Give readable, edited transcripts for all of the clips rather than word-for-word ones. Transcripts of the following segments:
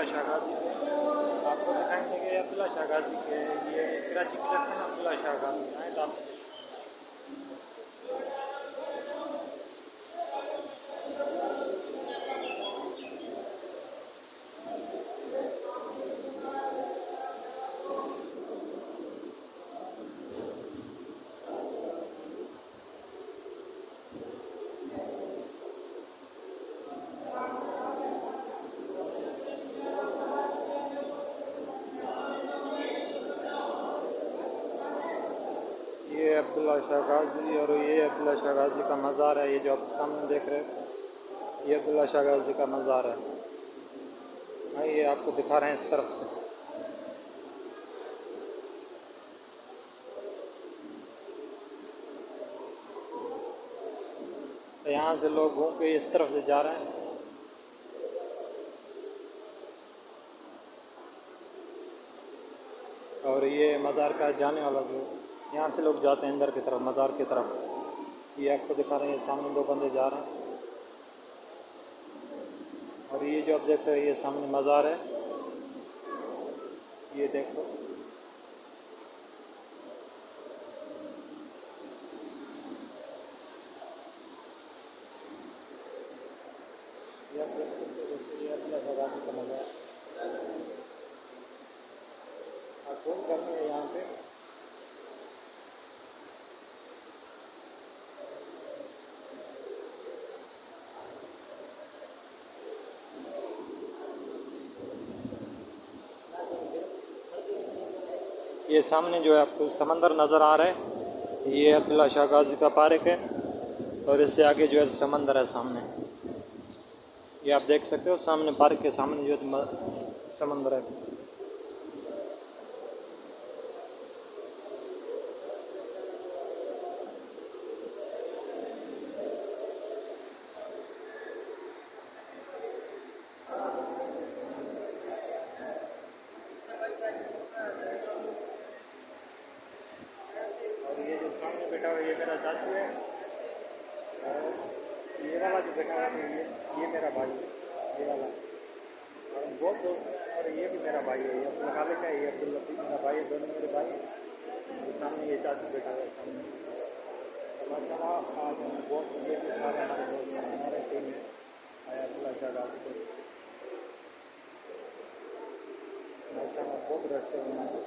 अब्दुल्ला शाह गाजी के। आपको दिखाएंगे कि अब्दुल्ला शाह गाजी के ये कराची के लेफ्टिनेंट अब्दुल्ला शाह गाजी आए तो आपसे। ये अब्दुल्ला शाह गाजी और ये अब्दुल्ला शाह गाजी का मज़ार है। ये जो आप सामने देख रहे हैं ये अब्दुल्ला शाह गाजी का मज़ार है। ये आपको दिखा रहे हैं इस तरफ से। तो यहाँ से लोग घूम के इस तरफ से जा रहे हैं। और ये मज़ार का जाने वाला जो यहाँ से लोग जाते हैं अंदर की तरफ, मज़ार की तरफ। ये आपको दिखा रहे हैं, सामने दो बंदे जा रहे हैं। और ये जो आप देख रहे हैं ये सामने मज़ार है, ये देखो। ये आप देख सकते हो दोस्तों, ये अब्दुल्ला शाह गाजी का मज़ार। आप फोन करनी है यहाँ पे। ये सामने जो है आपको समंदर नज़र आ रहा है, ये अब्दुल्ला शाह गाजी का पार्क है। और इससे आगे जो है समंदर है सामने, ये आप देख सकते हो। सामने पार्क के सामने जो है समंदर है। और ये जो सामने बैठा हुआ ये मेरा चाचू है। और ये वाला जो बैठा हुआ है ये मेरा भाई है, ये वाला। और बहुत दोस्त हैं। और ये भी मेरा भाई है, ये अब्दुल खालिक है, ये अब्दुल लतीफ़ मेरा भाई है, दोनों मेरे भाई हैं। और सामने ये चाचू बैठा हुआ है सामने। माशाल्लाह आज हम बहुत ये भी सारे हमारे दोस्त हैं, हमारे टीम में आया अब्दुल्ला शाह गाजी को। माशाल्लाह बहुत रश है यहाँ पे।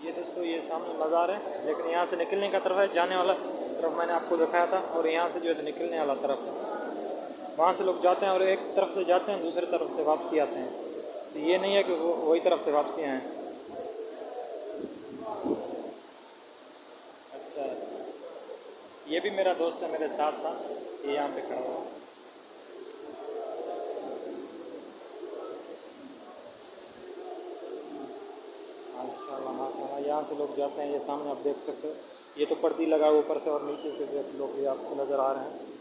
ये दोस्तों ये सामने मज़ार है, लेकिन यहाँ से निकलने का तरफ है, जाने वाला तरफ मैंने आपको दिखाया था। और यहाँ से जो है निकलने वाला तरफ है, वहाँ से लोग जाते हैं और एक तरफ से जाते हैं, दूसरी तरफ से वापसी आते हैं। तो ये नहीं है कि वो वही तरफ से वापसी आएँ। अच्छा, ये भी मेरा दोस्त है, मेरे साथ था, ये यहाँ पे खड़ा हुआ। माशाल्लाह माशाल्लाह, यहाँ से लोग जाते हैं। ये सामने आप देख सकते हो, ये तो पर्दी लगा हुआ ऊपर से और नीचे से जो लोग ये आपको नज़र आ रहे हैं।